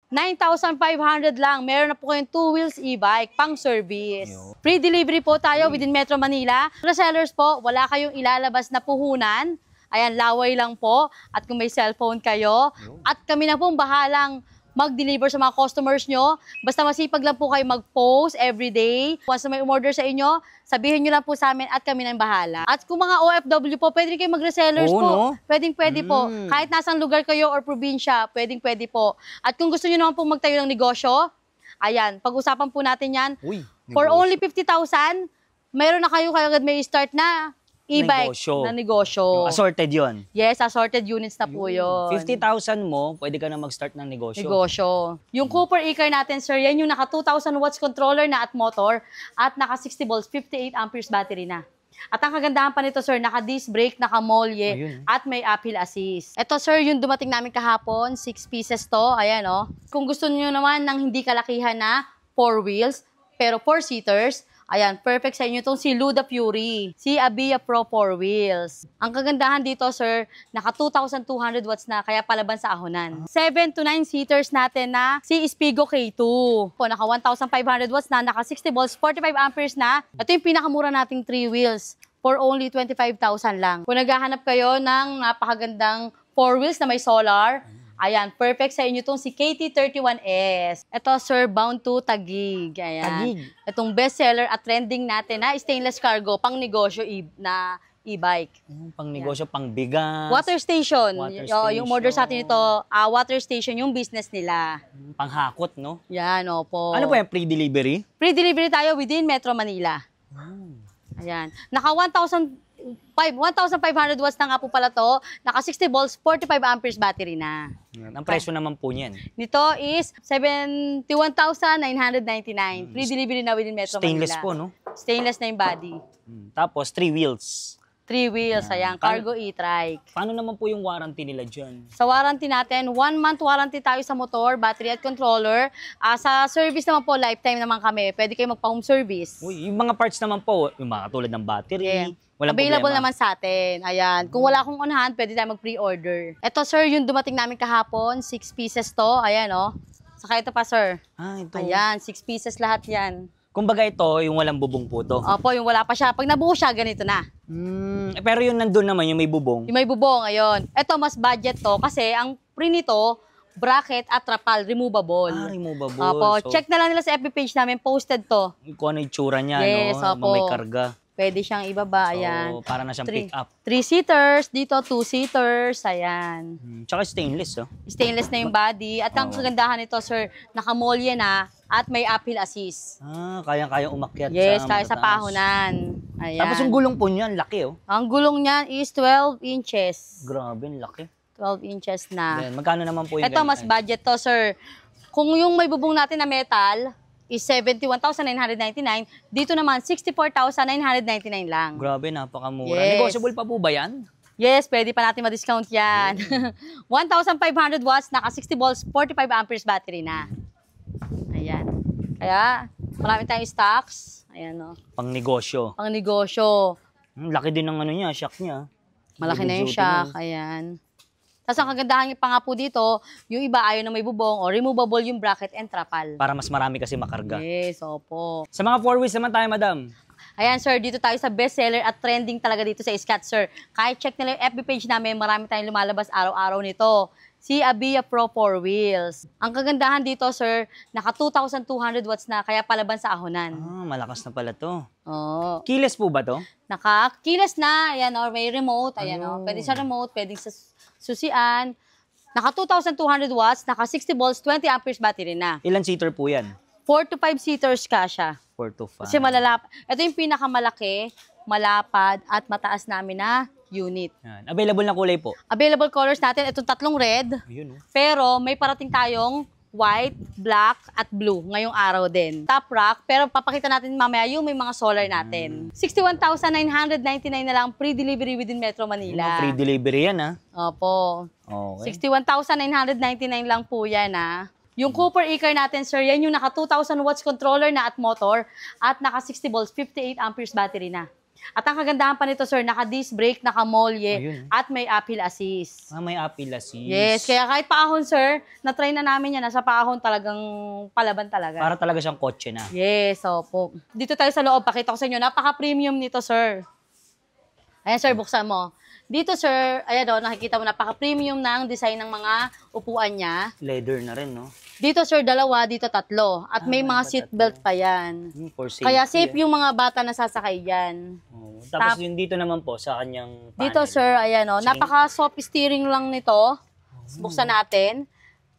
9,500 lang. Meron na po kayong 2 wheels e-bike pang service. Free delivery po tayo within Metro Manila. Resellers po, wala kayong ilalabas na puhunan. Ayan, laway lang po. At kung may cellphone kayo, at kami na pong bahalang mag-deliver sa mga customers nyo. Basta masipag lang po kayo mag-post everyday. Once na may umorder sa inyo, sabihin nyo lang po sa amin at kami na yung bahala. At kung mga OFW po, pwede kayo mag-resellers po. No? Pwede po. Kahit nasang lugar kayo or probinsya, pwede po. At kung gusto nyo naman po magtayo ng negosyo, ayan, pag-usapan po natin yan. For only 50,000, mayroon na kayo agad may start na e-bike na negosyo. Yung assorted yun? Yes, assorted units na po yun. 50,000 mo, pwede ka na mag-start ng negosyo. Yung Cooper e-car natin, sir, yan yung naka 2,000 watts controller na at motor at naka 60 volts, 58 amperes battery na. At ang kagandahan pa nito, sir, naka disc brake, naka molye, at may uphill assist. Ito, sir, yung dumating namin kahapon, 6 pieces to. Ayan, oh. Kung gusto niyo naman ng hindi kalakihan na 4 wheels, pero 4-seaters, ayan, perfect sa inyo itong si Luda Fury, si Abia Pro 4 wheels. Ang kagandahan dito, sir, naka 2,200 watts na, kaya palaban sa ahonan. 7 to 9 seaters natin na si Spigo K2. Po, naka 1,500 watts na, naka 60 volts, 45 amperes na. Ito yung pinakamura nating 3 wheels for only 25,000 lang. Kung naghahanap kayo ng napakagandang 4 wheels na may solar, ayan, perfect sa inyo itong si KT31S. Ito, sir, bound to Taguig. Ayan. Taguig. Itong bestseller at trending natin na stainless cargo, pang negosyo na e-bike. Pang negosyo, pang bigas. Water station. Yung order sa atin ito, water station yung business nila. Panghakot, no? Yan, opo. Ano po yung free delivery? Free delivery tayo within Metro Manila. Ayan. Naka 1,500 watts na nga po pala to. Naka 60 volts, 45 amperes battery na. Ang presyo naman po niyan? Nito is 71,999. Free delivery na within Metro Manila. Stainless po, no? Stainless na yung body. Tapos 3 wheels. 3 wheels, ayan. Cargo e-trike. Paano naman po yung warranty nila dyan? Sa warranty natin, 1 month warranty tayo sa motor, battery at controller. Sa service naman po, lifetime naman kami. Pwede kayo magpa-home service. Yung mga parts naman po, yung mga tulad ng battery, walang available problema. naman sa atin. Ayan. Kung wala akong on hand, pwede tayo mag-pre-order. Ito, sir, yung dumating namin kahapon, 6 pieces to. Ayan, oh. Saka ito pa, sir. Ito. Ayan, 6 pieces lahat yan. Kumbaga ito, yung walang bubong po to. Opo, yung wala pa siya. Pag nabuo siya, ganito na. Pero yung nandun naman, yung may bubong. Yung may bubong, ayun. Ito, mas budget to kasi ang free nito, bracket at trapal, removable. Removable. Opo, check na lang nila sa FB page namin, posted to. Kung ano yung tsura niya, yes, no? Opo. May karga. Pwede siyang ibaba, ayan. Para na siyang pick up. 3-seaters, dito 2-seaters, ayan. Tsaka stainless, oh. Stainless na yung body. At ang kagandahan nito, sir, nakamolye na at may uphill assist. Kayang-kayang umakyat kaya sa pahunan. Ayan. Tapos yung gulong po niyan, laki, oh. Ang gulong niyan is 12 inches. Grabe, laki. 12 inches na. Then, magkano naman po yung ito, mas budget to, sir. Kung yung may bubong natin na metal, is 71,999. Dito naman, 64,999 lang. Grabe, napakamura. Yes. Negotiable pa po ba yan? Yes, pwede pa natin ma-discount yan. 1,500 watts, naka 60 volts, 45 amperes battery na. Ayan. Kaya, marami tayong stocks. Ayan, no. Pang negosyo. Pang negosyo. Laki din ng ano niya, shock niya. Malaki na yung shock. Ayan. Tapos ang kagandahan pa nga po dito, yung iba ayaw na may bubong o removable yung bracket and trapal. Para mas marami kasi makarga. Yes, opo. Sa mga 4 wheels naman tayo, madam. Ayan, sir, dito tayo sa bestseller at trending talaga dito sa Iskat, sir. Kahit check nila yung FB page namin, marami tayong lumalabas araw-araw nito. Si Abia Pro 4 wheels. Ang kagandahan dito, sir, naka 2,200 watts na, kaya palaban sa ahonan. Malakas na pala to. Oo. Keyless po ba to? Naka-keyless na, ayan, or may remote, ayan, pwede sa remote, pwede sa susian. Naka 2,200 watts, naka 60 volts, 20 amperes battery na. Ilan seater po yan? 4 to 5 seaters ka siya. 4 to 5. Kasi malalapad. Ito yung pinakamalaki, malapad, at mataas namin na unit. Yan. Available na kulay po? Available colors natin, itong 3 red. Ayun, oh. Pero may parating tayong white, black, at blue ngayong araw din. Top rock, pero papakita natin mamaya yung may mga solar natin. 61,999 na lang free delivery within Metro Manila. Free delivery yan, ha? Opo. Okay. 61,999 lang po yan, ha? Yung Cooper e-car natin, sir, yan yung naka 2,000 watts controller na at motor at naka 60 volts, 58 amperes battery na. At ang kagandahan pa nito, sir, naka-disc brake, naka-molye, Ayun. at may uphill assist. May apple assist. Yes, kaya kahit paahon, sir, na-try na namin yan. Nasa paahon talagang palaban talaga. Para talaga siyang kotse na. Yes, opo. Dito tayo sa loob. Pakita ko sa inyo. Napaka-premium nito, sir. Ayan, sir, buksan mo. Dito, sir, ayan o, nakikita mo, napaka-premium na ang design ng mga upuan niya. Leather na rin, no? Dito, sir, dalawa. Dito, tatlo. At may mga seatbelt pa yan. For safety. Kaya safe yung mga bata na sasakay yan. Tapos yung dito naman po, sa kanyang panel. Dito, sir, ayan o, napaka-soft steering lang nito. Buksan natin.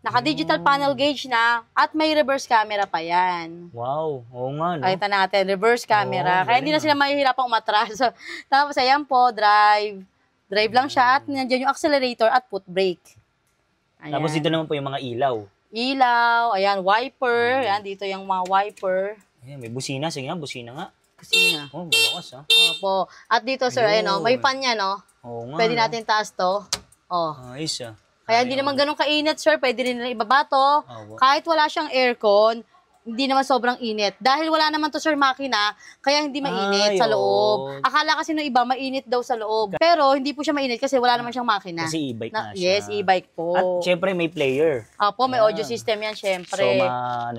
Naka-digital panel gauge na at may reverse camera pa yan. Wow, oo nga, no? Pakita natin, reverse camera. Kaya hindi na sila mahihirapang umatras. So, tapos, ayan po, drive. Drive lang siya at nandiyan yung accelerator at foot brake. Ayan. Tapos dito naman po yung mga ilaw. Ilaw, ayan, wiper. Ayan, dito yung mga wiper. Ayan, may busina. Sige nga, busina nga. Kusina. Oh, malakas, ha? Opo. At dito, sir, ayan o, may fan yan, no? Oo nga. Pwede natin taas to. Oh. Ayos, ah. Kaya hindi naman ganun kainit, sir. Pwede rin nila ibaba to. Oo. Kahit wala siyang aircon, hindi naman sobrang init. Dahil wala naman to, sir, makina, kaya hindi mainit Ay, sa oo. loob. Akala kasi nung iba, mainit daw sa loob. Pero hindi po siya mainit kasi wala naman siyang makina. Kasi e-bike na siya. Yes, e-bike po. At syempre may player. Opo, may audio system yan, syempre.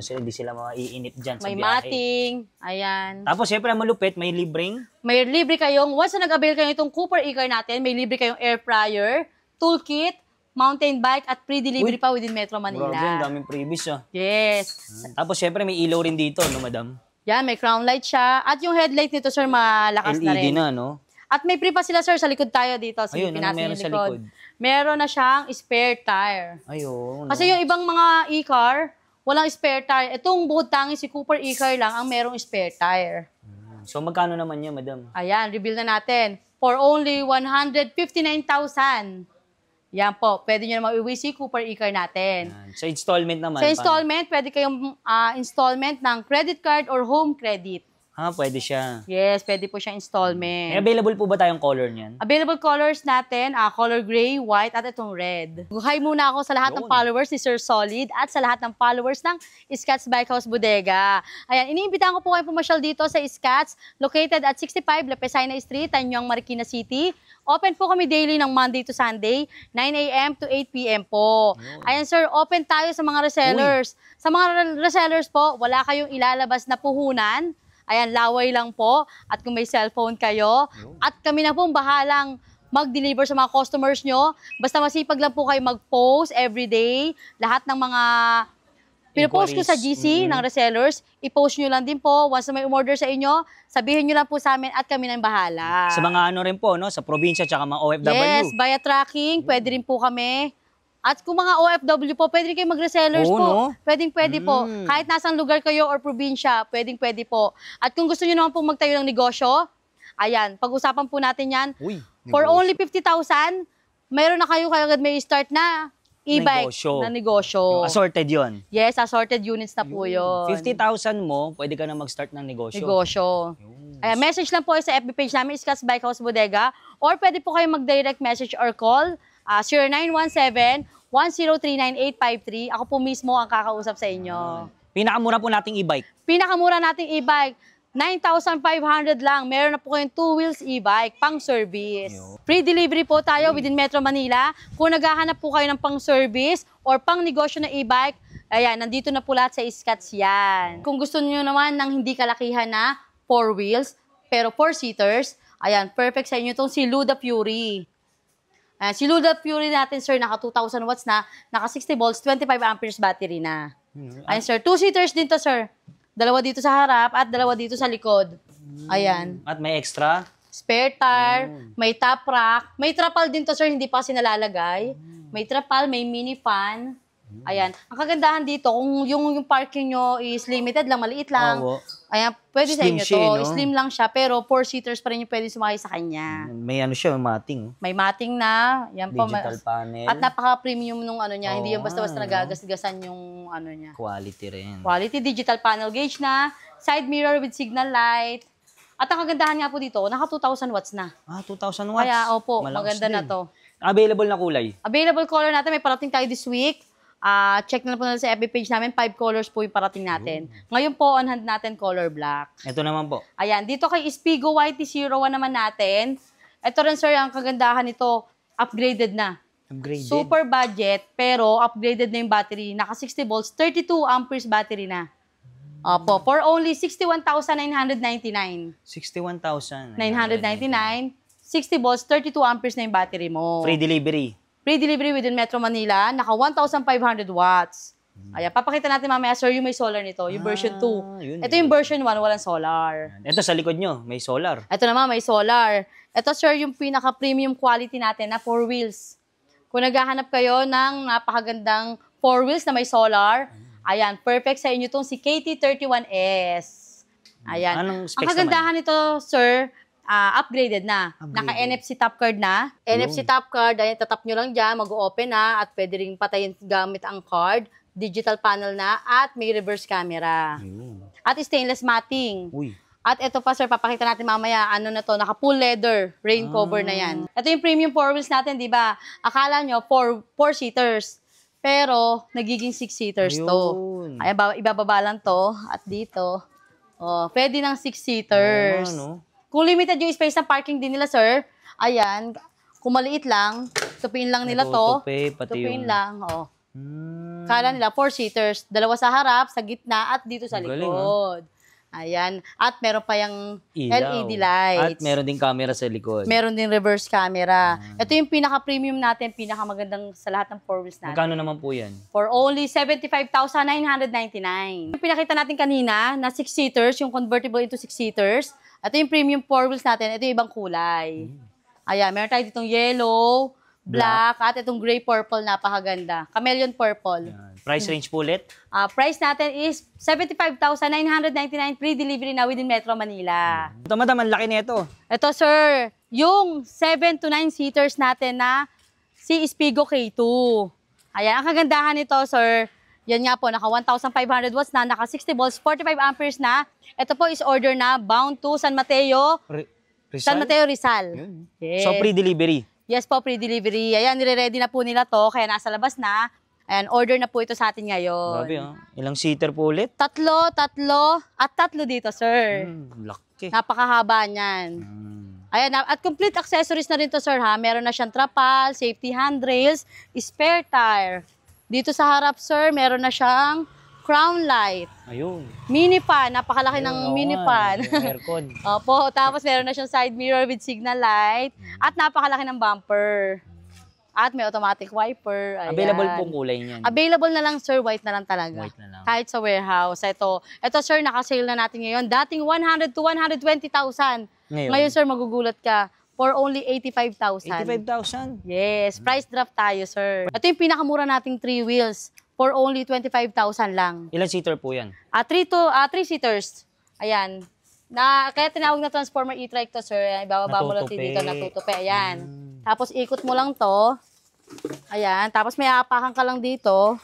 So, hindi sila maiinip dyan sa May biyahe. mating. Ayan. Tapos syempre, ang malupit, may libreng. May libre kayong, once na nag-avail kayo itong Cooper e-car natin, may libre kayong air fryer, toolkit, mountain bike, at pre-delivery pa within Metro Manila. Grabe, ang daming previous, ah. Yes. Tapos syempre, may ilaw rin dito, no, madam? Yan, may crown light siya. At yung headlight nito, sir, malakas na LED rin. na, no? At may pre pa sila, sir, sa likod tayo dito. Ayun, ano meron sa likod? Meron na siyang spare tire. Ayun. Kasi yung ibang mga e-car, walang spare tire. Itong bukod tangi, si Cooper e-car lang ang merong spare tire. So, magkano naman niya, madam? Ayan, reveal na natin. For only 159,000. Yan po, pwede nyo na mauwi si Cooper e-car natin. Yan. Sa installment naman. Sa installment, pwede kayong installment ng credit card or home credit. Pwede siya. Yes, pwede po siya installment. May available po ba tayong color niyan? Available colors natin, color gray, white, at itong red. Hi muna ako sa lahat ng followers ni Sir Solid at sa lahat ng followers ng Scats Bike House Bodega. Ayan, iniimbitahan ko po kayo pumasyal dito sa Scats, located at 65 Lapesina Street, Tanyuang, Marikina City. Open po kami daily ng Monday to Sunday, 9 a.m. to 8 p.m. po. Ayan sir, open tayo sa mga resellers. Sa mga resellers po, wala kayong ilalabas na puhunan. Ayan, laway lang po. At kung may cellphone kayo, at kami na pong bahalang mag-deliver sa mga customers nyo. Basta masipag lang po kayo mag-post everyday. Lahat ng mga pinopost ko sa GC ng resellers, i-post nyo lang din po. Once na may umorder sa inyo, sabihin nyo lang po sa amin at kami nang bahala. Sa mga ano rin po, no? Sa probinsya tsaka mga OFW. Yes, via tracking, pwede rin po kami. At kung mga OFW po, pwede rin kayo mag-resellers Oo, po. no? Pwede po. Kahit nasang lugar kayo or probinsya, pwede po. At kung gusto nyo naman po magtayo ng negosyo, ayan, pag-usapan po natin yan. Uy, For only 50,000, mayroon na kayo kagad may start na e-bike Negosyo. na negosyo. Assorted yon. Yes, assorted units na po yun. 50,000 mo, pwede ka na mag-start ng negosyo. Negosyo. Ayan, message lang po sa FB page namin, Scats Bike House Bodega. Or pwede po kayo mag-direct message or call 0917-1039853. Ako po mismo ang kakausap sa inyo. Pinakamura po nating e-bike. Pinakamura nating e-bike, 9,500 lang. Meron na po kayong 2 wheels e-bike, pang service. Free delivery po tayo within Metro Manila. Kung naghahanap po kayo ng pang service or pang negosyo na e-bike, ayan, nandito na po lahat sa Scats yan. Kung gusto niyo naman ng hindi kalakihan na 4 wheels, pero 4-seaters, ayan, perfect sa inyo itong si Luda Fury. Ayan, si Luda Fury natin, sir, naka 2,000 watts na, naka 60 volts, 25 amperes battery na. Ayan, sir, 2-seaters din to, sir. Dalawa dito sa harap at dalawa dito sa likod. Ayan. At may extra. Spare tire, may top rack, may trapal din to, sir, hindi pa kasi nalalagay. May trapal, may mini fan. Ayan. Ang kagandahan dito, kung yung parking nyo is limited lang, maliit lang. Oo. Ayan, pwede sa Slim inyo siya, to. no? Slim lang siya, pero 4-seaters pa rin yung pwede sumakay sa kanya. May ano siya, mating. May mating na. Yan po. Digital panel. At napaka-premium nung ano niya. Hindi yung Oo, basta-basta ano? nagagasgasan yung ano niya. Quality rin. Quality digital panel gauge na. Side mirror with signal light. At ang kagandahan nga po dito, naka 2,000 watts na. 2,000 watts. Kaya, opo, Malakas maganda na din. to. Available na kulay. Available color natin, may parating tayo this week. check na po nila sa FB page namin, 5 colors po yung parating natin. Ngayon po, on hand natin, color black. Ito naman po. Ayan, dito kay Spigo YT01 naman natin. Ito rin, sir, ang kagandahan nito, upgraded na. Upgraded. Super budget, pero upgraded na yung battery. Naka 60 volts, 32 amperes battery na. Opo, for only 61,999. 61,000. 999, 60 volts, 32 amperes na yung battery mo. Free delivery. Free delivery within Metro Manila, naka 1,500 watts. Ayan, papakita natin mamaya, sir, yung may solar nito, yung version 2. Yun. Ito yung version 1, walang solar. Ito sa likod nyo, may solar. Ito naman, may solar. Ito, sir, yung pinaka-premium quality natin na 4 wheels. Kung naghahanap kayo ng napakagandang 4 wheels na may solar, ayan, perfect sa inyo itong si KT31S. Ayan. Anong specs Ang kagandahan nito, sir, upgraded na. Naka-NFC top card na. NFC top card, ayan, tatap nyo lang dyan, mag-open na, at pwede rin patayin gamit ang card. Digital panel na, at may reverse camera. At stainless matting. Uy. At ito pa, sir, papakita natin mamaya, ano na to, naka-full leather, rain cover na yan. Ito yung premium 4 wheels natin, di ba? Akala nyo, 4-seaters. Pero, nagiging 6-seaters to. Ayan, ibababa lang to, at dito. Oh, pwede ng 6-seaters. Kung limited yung space ng parking din nila, sir, ayan, kung maliit lang, tupiin lang nila to. Tupiin lang, oh. Kala nila, 4-seaters. Dalawa sa harap, sa gitna, at dito sa likod. Ayan. At meron pa yung LED lights. At meron din camera sa likod. Meron din reverse camera. Ito yung pinaka-premium natin, pinakamagandang sa lahat ng 4 wheels natin. Magkano naman po yan? For only 75,999. Yung pinakita natin kanina, na 6-seaters, yung convertible into 6-seaters. Ito yung premium 4 wheels natin. Ito yung ibang kulay. Ayan, meron tayo ditong yellow, black, at itong gray purple, napakaganda. Chameleon purple. Yan. Price range po ulit? Price natin is 75,999, free delivery na within Metro Manila. Ito madam, ang laki nito. Ito, sir, yung 7 to 9 seaters natin na si Spigo K2. Ayan, ang kagandahan nito, sir, yan nga po, naka 1,500 watts na, naka 60 volts, 45 amperes na. Ito po is order na, bound to San Mateo, Rizal. Yes. So, free delivery? Yes po, free delivery. Ayan, nire-ready na po nila to, kaya nasa labas na. Ayan, order na po ito sa atin ngayon. Grabe, ilang seater po ulit? Tatlo, at tatlo dito, sir. Laki. Napakahaba niyan. Ayan, at complete accessories na rin to, sir, ha. Meron na siyang trapal, safety handrails, spare tire. Dito sa harap, sir, meron na siyang crown light. Ayun. Mini fan, napakalaki ng mini fan. Aircon. Opo, tapos meron na siyang side mirror with signal light. At napakalaki ng bumper. At may automatic wiper. Ayan. Available pong kulay niyan. Available na lang, sir. White na lang talaga. White na lang. Kahit sa warehouse. Ito, sir, nakasale na natin ngayon. Dating 100 to 120,000. Ngayon, sir, magugulat ka. For only 85,000. 85,000? Yes. Price drop tayo, sir. Ito yung pinakamura nating 3 wheels. For only 25,000 lang. Ilan seater po yan? 3 seaters. Ayan. Kaya tinawag na Transformer e-trike to, sir. Ibababa mo lang dito, natutupi. Ayan. Tapos ikot mo lang to. Ayan. Tapos may apakan ka lang dito.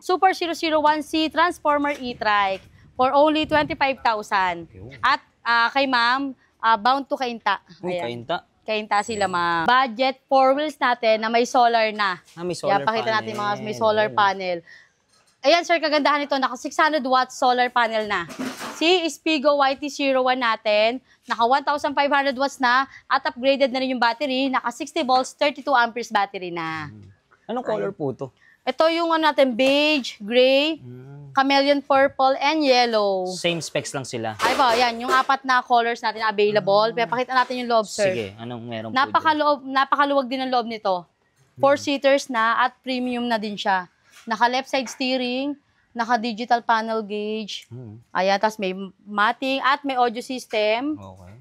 Super 001C Transformer e-trike. For only 25,000. At kay ma'am, bound to Kainta. Uy, Kainta. Kainta sila, ma'am. Budget 4 wheels natin na may solar na. May solar pakita panel. natin mga may solar panel. Ayan, sir, kagandahan nito. Naka 600 watts solar panel na. Si Spigo YT01 natin, naka 1,500 watts na at upgraded na rin yung battery. Naka 60 volts, 32 amperes battery na. Anong color po to? Ito yung natin, beige, gray, chameleon purple, and yellow. Same specs lang sila. Ay po, yan. Yung 4 na colors natin available. Pakita natin yung loob, sir. Sige, anong meron po Napakaluwag din ang loob nito. 4-seaters na at premium na din siya. Naka left side steering, naka digital panel gauge. Ayan, tapos may mating at may audio system. Okay.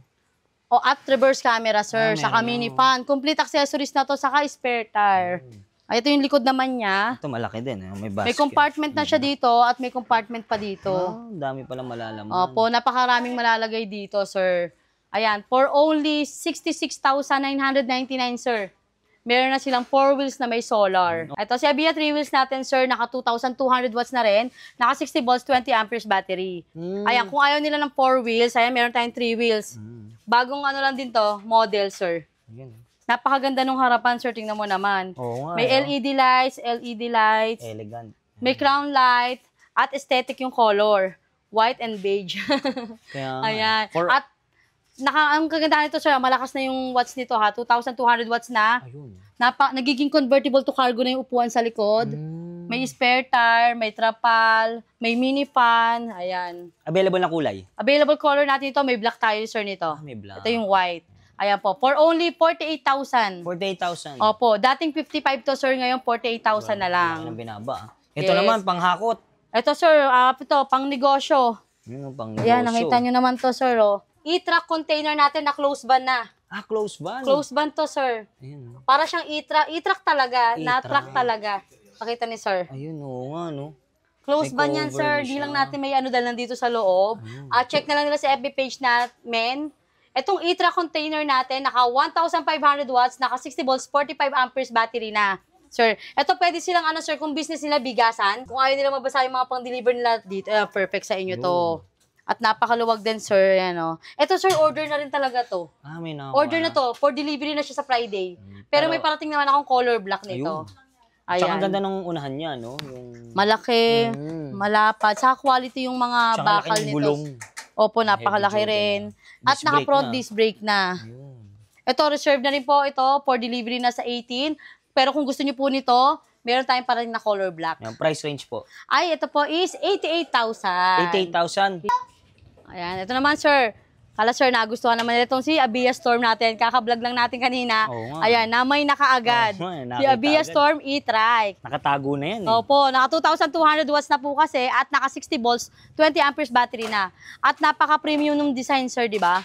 At reverse camera, sir. Saka mini fan. Complete accessories na to, saka spare tire. Ay, ito yung likod naman niya. Ito malaki din, may basket. May compartment na siya dito at may compartment pa dito. Dami palang malalaman. Opo, napakaraming malalagay dito, sir. Ayan, for only 66,999, sir. Meron na silang 4 wheels na may solar. Ito, si Abia 3 wheels natin, sir, naka 2,200 watts na rin. Naka 60 volts, 20 amperes battery. Ayan, kung ayaw nila ng 4 wheels, ayan, meron tayong 3 wheels. Bagong lang din to, model, sir. Napakaganda nung harapan, sir. Tingnan mo naman. Oo nga. May LED lights, Elegant. may crown light, at aesthetic yung color. White and beige. Kaya, Ayan. For, At ang kagandahan nito, sir, malakas na yung watts nito, ha? 2,200 watts na. ayun. Nagiging convertible to cargo na yung upuan sa likod. May spare tire, may trapal, may mini fan. Ayan. Available na kulay? Available color natin ito, may black tayo, sir, nito. May black. Ito yung white. Ayan po. For only 48,000. 48,000. Opo. Dating 55 to, sir. Ngayon, 48,000 na lang. Ang binaba. Ito Yes. naman, panghakot. Ito, sir. Ito, pang negosyo. Pang Ayan, negosyo. nakita nyo naman to, sir. Oh. E-truck container natin na close van na. Close van. Close van to, sir. Ayun. Para siyang e-truck. E-truck talaga. E-truck. Na-truck talaga. Pakita ni sir. Ayun, oo nga, no? Close May van yan, cover sir. na Di siya. lang natin may ano dahil nandito sa loob. Check na lang nila sa FB page namin. Itong e-truck container natin, naka 1,500 watts, naka 60 volts, 45 amperes battery na. Sir, ito pwede silang ano, sir, kung business nila bigasan, kung ayaw nila mabasa yung mga pang-deliver nila dito, perfect sa inyo to. At napakaluwag din, sir. Ano. Ito, sir, order na rin talaga to. May nakakuha Order na to. For delivery na siya sa Friday. Pero may parating naman akong color black nito. Tsaka ang Ayan. ganda ng unahan niya, no? Yung... Malaki, malapad. Sa quality yung mga Tsaka bakal laking nito. gulong. Opo, napakalaki Heavy duty rin. na. At Disc naka-front brake na. disc brake na. Ayun. Ito, reserve na rin po ito for delivery na sa 18. Pero kung gusto niyo po nito, meron tayong pa rin na color black. Yung price range po. Ay, ito po is 88,000. 88,000. Ayan, ito naman, sir. Kala, sir, nagustuhan naman nila itong si Abia Storm natin. Kaka-vlog lang natin kanina. Oo nga. Ayan, namay na kaagad. Oo nga, Si nakita Abia agad. Storm e-trike. Nakatago na yan, eh. Opo, naka 2,200 watts na po kasi at naka 60 volts, 20 amperes battery na. At napaka-premium ng design, sir, di ba?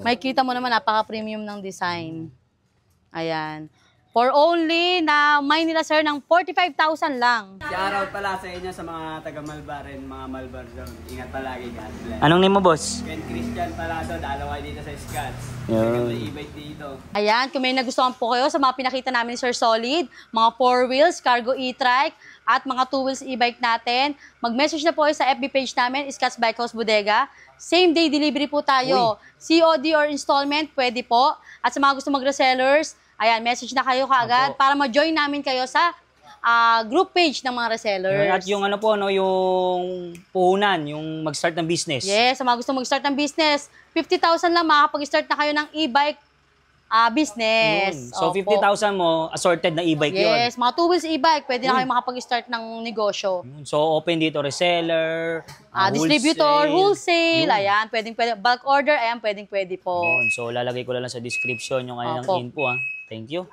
May kita mo naman, napaka-premium ng design. Ayan. For only na may nila, sir, ng 45,000 lang. Shoutout pala sa inyo sa mga taga Malbaren, mga Malbar zone. Ingat palagi, God bless. Anong name mo, boss? Ken Christian pala to, dalawa dito sa Scotts. Yun. May e-bike dito. Ayan, kung may nagustuhan po kayo sa mga pinakita namin ni Sir Solid, mga 4 wheels, cargo e-trike, at mga 2 wheels e-bike natin, mag-message na po kayo sa FB page namin, Scotts Bike House Bodega. Same day delivery po tayo. COD or installment, pwede po. At sa mga gusto mag-resellers, ayan, message na kayo kaagad para ma-join namin kayo sa group page ng mga resellers. At yung ano po, no, yung puhunan, yung mag-start ng business. Yes, sa mga gusto mag-start ng business, 50,000 lang makakapag-start na kayo ng e-bike business. Yun. So, Opo. 50,000 mo, assorted na e-bike yun. Yes, mga 2 wheels e-bike, pwede na kayo makapag-start ng negosyo. So, open dito, reseller, Distributor, wholesale, Yun. ayan, pwedeng bulk order, ayan, pwede po. Yun. So, lalagay ko lang sa description yung kanilang Opo. info, ha. Thank you.